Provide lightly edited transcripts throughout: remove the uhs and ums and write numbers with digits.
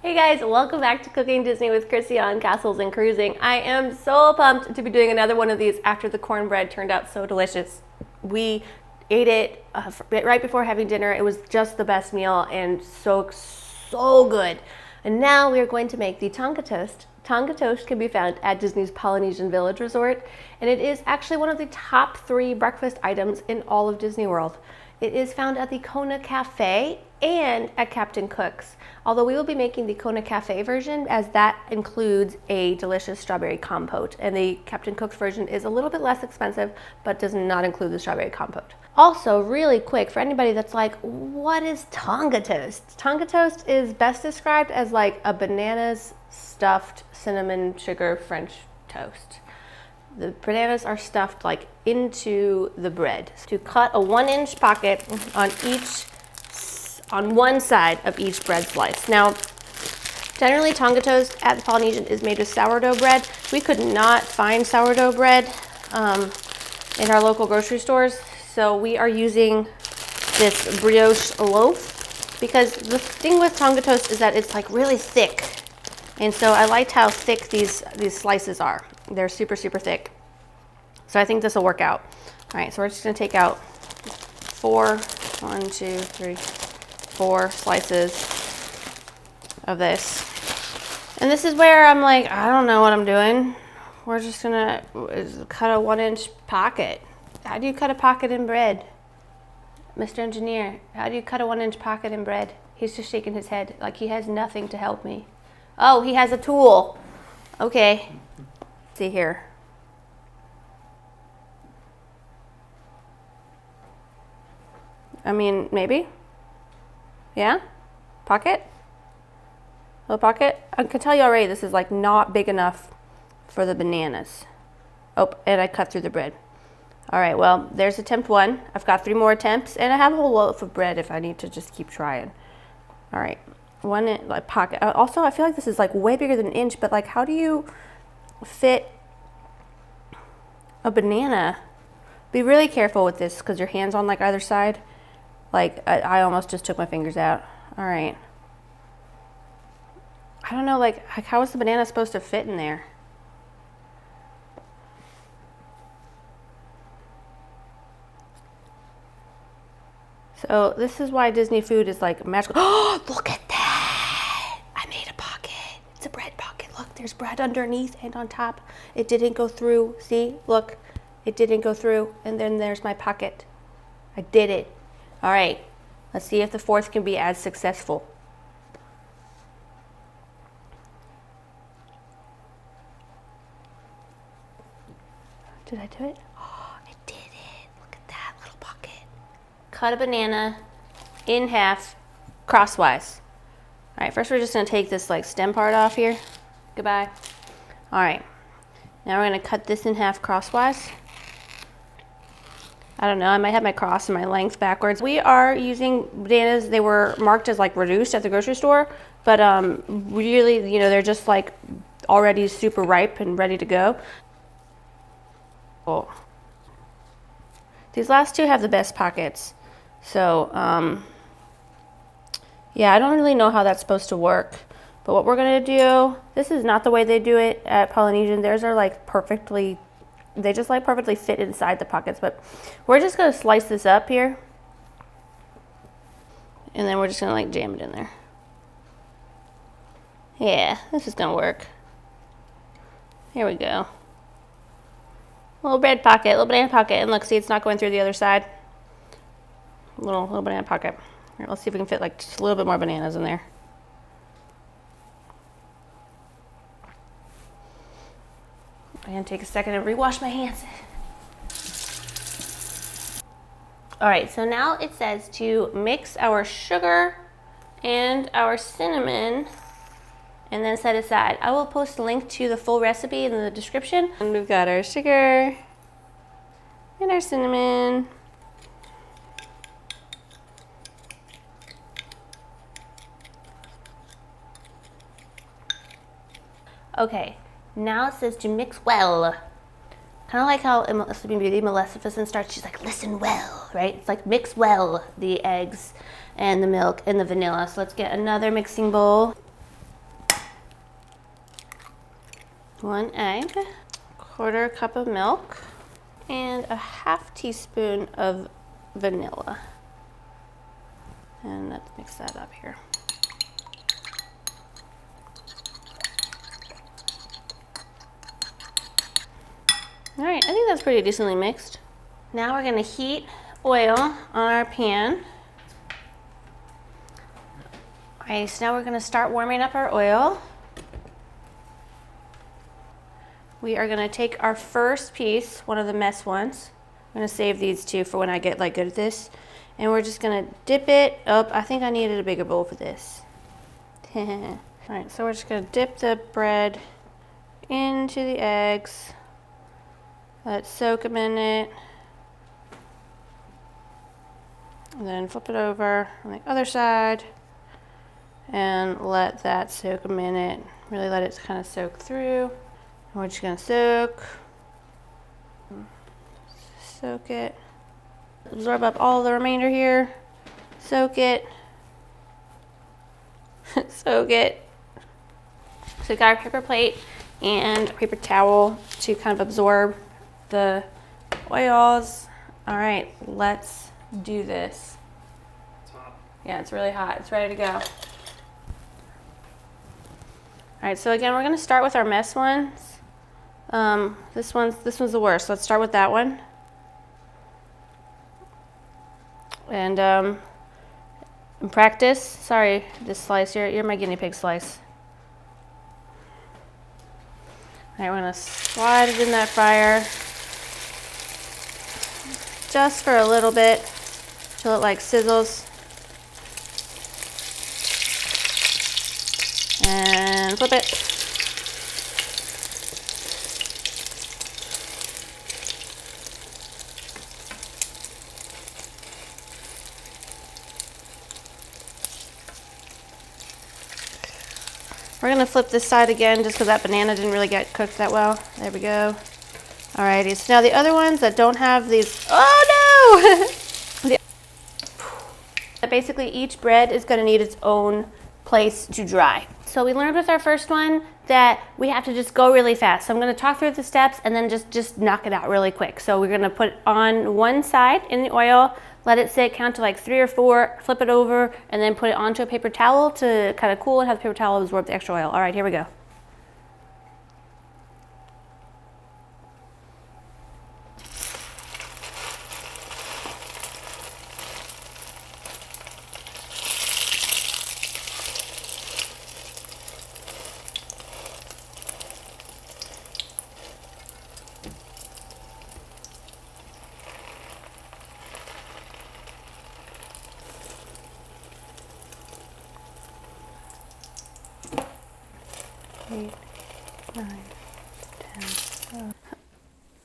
Hey guys, welcome back to Cooking Disney with Crissi on Castles and Cruising. I am so pumped to be doing another one of these after the cornbread turned out so delicious. We ate it right before having dinner. It was just the best meal and so good. And now we are going to make the Tonga Toast. Tonga Toast can be found at Disney's Polynesian Village Resort, and it is actually one of the top 3 breakfast items in all of Disney World. It is found at the Kona Cafe and at Captain Cook's. Although we will be making the Kona Cafe version, as that includes a delicious strawberry compote. And the Captain Cook's version is a little bit less expensive, but does not include the strawberry compote. Also, really quick, for anybody that's like, what is Tonga Toast? Tonga Toast is best described as like a bananas stuffed cinnamon sugar French toast. The bananas are stuffed like into the bread. To cut a 1-inch pocket on one side of each bread slice. Now, generally Tonga Toast at the Polynesian is made with sourdough bread. We could not find sourdough bread in our local grocery stores, so we are using this brioche loaf because the thing with Tonga Toast is that it's like really thick. And so I liked how thick these slices are. They're super, super thick. So I think this will work out. All right, so we're just gonna take out 4 slices of this. And this is where I'm like, I don't know what I'm doing. We're just gonna cut a 1-inch pocket. How do you cut a pocket in bread? Mr. Engineer, how do you cut a 1-inch pocket in bread? He's just shaking his head like he has nothing to help me. Oh, he has a tool. Okay. Let's see here. I mean, maybe. Yeah? Pocket? Little pocket? I can tell you already this is like not big enough for the bananas. Oh, and I cut through the bread. All right, well, there's attempt 1. I've got 3 more attempts, and I have a whole loaf of bread if I need to just keep trying. All right, 1 like pocket. Also, I feel like this is like way bigger than an inch, but like how do you fit a banana? Be really careful with this because your hand's on like either side. Like I almost just took my fingers out. All right. I don't know, like how is the banana supposed to fit in there? So this is why Disney food is like magical. Oh, look at that. I made a pocket. It's a bread pocket. Look, there's bread underneath and on top. It didn't go through. See, look, it didn't go through. And then there's my pocket. I did it. All right, let's see if the 4th can be as successful. Did I do it? Oh, I did it. Look at that little pocket. Cut a banana in half crosswise. All right, first we're just gonna take this like stem part off here. Goodbye. All right, now we're gonna cut this in half crosswise. I don't know, I might have my cross and my length backwards. We are using bananas. They were marked as like reduced at the grocery store, but really, you know, they're just like already super ripe and ready to go. Oh. These last 2 have the best pockets. So, yeah, I don't really know how that's supposed to work. But what we're gonna do, this is not the way they do it at Polynesian. Theirs are like perfectly, they just like perfectly fit inside the pockets. But we're just gonna slice this up here. And then we're just gonna like jam it in there. Yeah, this is gonna work. Here we go. Little bread pocket, little banana pocket. And look, see, it's not going through the other side. Little banana pocket. Here, let's see if we can fit like just a little bit more bananas in there. I'm gonna take a second and rewash my hands. All right, so now it says to mix our sugar and our cinnamon and then set aside. I will post a link to the full recipe in the description. And we've got our sugar and our cinnamon. Okay, now it says to mix well. Kind of like how in Sleeping Beauty, Maleficent starts, she's like, listen well, right? It's like mix well the eggs and the milk and the vanilla. So let's get another mixing bowl. 1 egg, 1/4 cup of milk, and a 1/2 teaspoon of vanilla. And let's mix that up here. All right, I think that's pretty decently mixed. Now we're gonna heat oil on our pan. All right, so now we're gonna start warming up our oil. We are gonna take our first piece, one of the mess ones. I'm gonna save these two for when I get like good at this. And we're just gonna dip it up. I think I needed a bigger bowl for this. All right, so we're just gonna dip the bread into the eggs. Let it soak a minute. And then flip it over on the other side and let that soak a minute. Really let it kind of soak through. And we're just gonna soak it. Absorb up all the remainder here. Soak it. Soak it. So we've got our paper plate and a paper towel to kind of absorb the oils. All right, let's do this. It's hot. Yeah, it's really hot. It's ready to go. All right, so again, we're gonna start with our mess ones. This one's the worst. Let's start with that one. And in practice, sorry, this slice, you're my guinea pig slice. All right, we're gonna slide it in that fryer just for a little bit till it like sizzles. And flip it. We're gonna flip this side again just because that banana didn't really get cooked that well. There we go. Alrighty, so now the other ones that don't have these, oh no! Basically each bread is gonna need its own place to dry. So we learned with our first one that we have to just go really fast. So I'm gonna talk through the steps and then just knock it out really quick. So we're gonna put it on one side in the oil, let it sit, count to like 3 or 4, flip it over, and then put it onto a paper towel to kind of cool and have the paper towel absorb the extra oil. All right, here we go.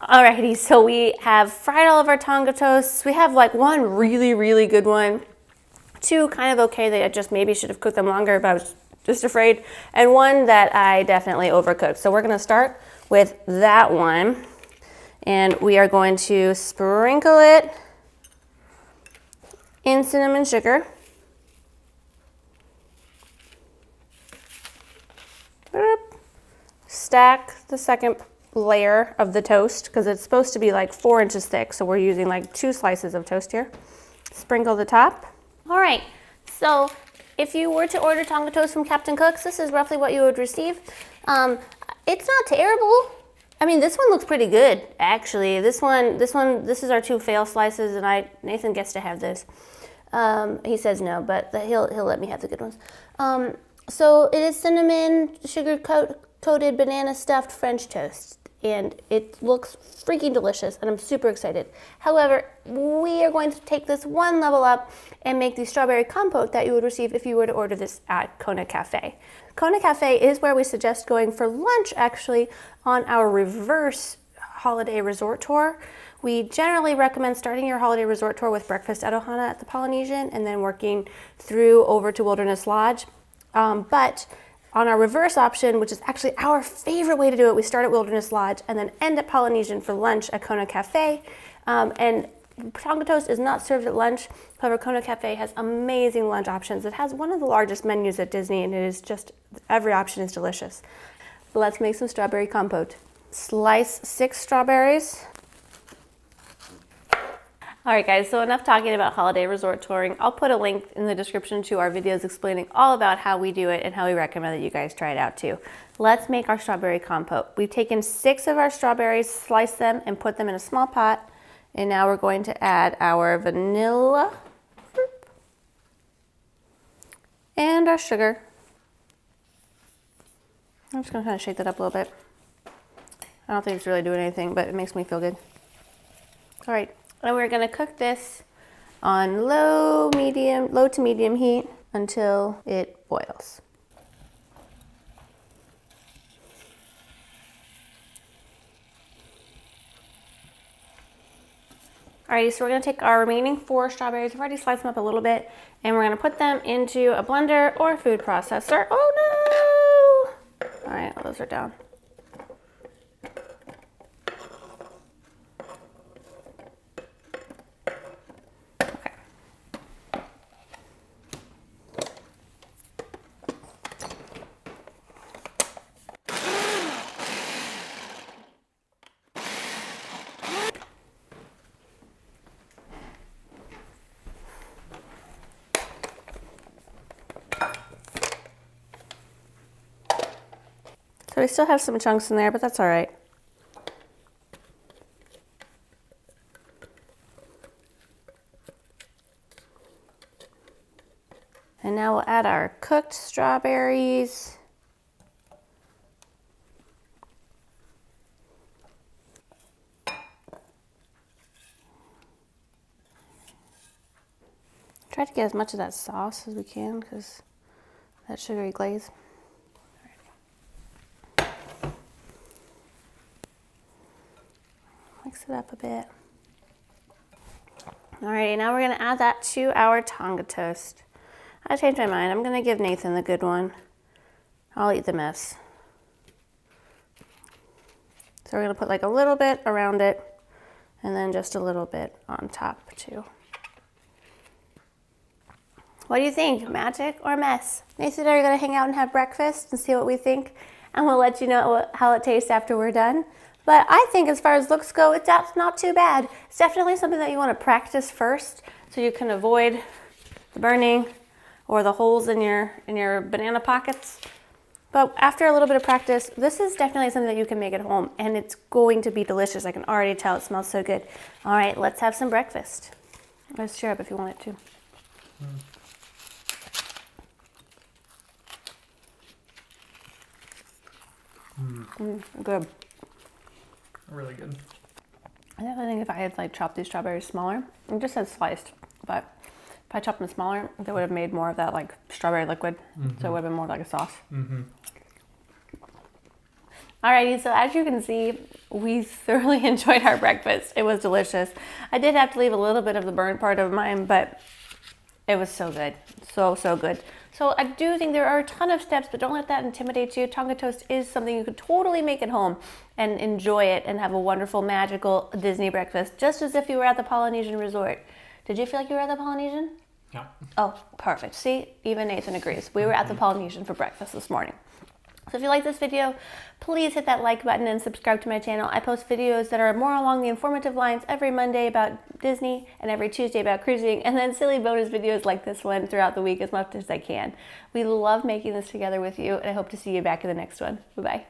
Alrighty, so we have fried all of our Tonga toasts. We have like one really, really good one, 2 kind of okay that I just maybe should have cooked them longer, but I was just afraid, and 1 that I definitely overcooked. So we're gonna start with that one, and we are going to sprinkle it in cinnamon sugar. Stack the second layer of the toast because it's supposed to be like 4 inches thick, so we're using like 2 slices of toast here. Sprinkle the top. All right, so if you were to order Tonga toast from Captain Cook's, this is roughly what you would receive. It's not terrible. I mean, this one looks pretty good actually. This is our 2 fail slices, and Nathan gets to have this. He says no, but he'll let me have the good ones. So it is cinnamon sugar coated banana stuffed French toast, and it looks freaking delicious, and I'm super excited. However, we are going to take this one level up and make the strawberry compote that you would receive if you were to order this at Kona Cafe. Kona Cafe is where we suggest going for lunch actually on our reverse holiday resort tour. We generally recommend starting your holiday resort tour with breakfast at Ohana at the Polynesian and then working through over to Wilderness Lodge. But on our reverse option, which is actually our favorite way to do it, we start at Wilderness Lodge and then end at Polynesian for lunch at Kona Cafe. And Tonga toast is not served at lunch. However, Kona Cafe has amazing lunch options. It has one of the largest menus at Disney, and it is just, every option is delicious. let's make some strawberry compote. Slice 6 strawberries. All right, guys, so enough talking about holiday resort touring. I'll put a link in the description to our videos explaining all about how we do it and how we recommend that you guys try it out too. Let's make our strawberry compote. We've taken 6 of our strawberries, sliced them, and put them in a small pot. And now we're going to add our vanilla and our sugar. I'm just gonna kind of shake that up a little bit. I don't think it's really doing anything, but it makes me feel good. All right. And we're gonna cook this on low to medium heat until it boils. Alrighty, so we're gonna take our remaining 4 strawberries, I've already sliced them up a little bit, and we're gonna put them into a blender or a food processor. Oh no! All right, those are down. So we still have some chunks in there, but that's all right. And now we'll add our cooked strawberries. Try to get as much of that sauce as we can because that sugary glaze. Mix it up a bit. Alrighty, now we're gonna add that to our Tonga Toast. I changed my mind. I'm gonna give Nathan the good one. I'll eat the mess. So we're gonna put like a little bit around it and then just a little bit on top too. What do you think? Magic or mess? Nathan and I are gonna hang out and have breakfast and see what we think, and we'll let you know how it tastes after we're done. But I think as far as looks go, it's not too bad. It's definitely something that you want to practice first so you can avoid the burning or the holes in your banana pockets. But after a little bit of practice, this is definitely something that you can make at home, and it's going to be delicious. I can already tell it smells so good. All right, let's have some breakfast. Let's share up if you want it to. Good. Really good. I definitely think if I had like chopped these strawberries smaller, it just says sliced, but if I chopped them smaller, they would have made more of that like strawberry liquid, so it would have been more like a sauce. Alrighty, so as you can see, we thoroughly enjoyed our breakfast. It was delicious. I did have to leave a little bit of the burnt part of mine, but it was so good. So good. So I do think there are a ton of steps, but don't let that intimidate you. Tonga Toast is something you could totally make at home and enjoy it and have a wonderful, magical Disney breakfast, just as if you were at the Polynesian resort. Did you feel like you were at the Polynesian? Yeah. Oh, perfect. See, even Nathan agrees. We were at the Polynesian for breakfast this morning. So if you like this video, please hit that like button and subscribe to my channel. I post videos that are more along the informative lines every Monday about Disney and every Tuesday about cruising, and then silly bonus videos like this one throughout the week as much as I can. We love making this together with you, and I hope to see you back in the next one. Bye-bye.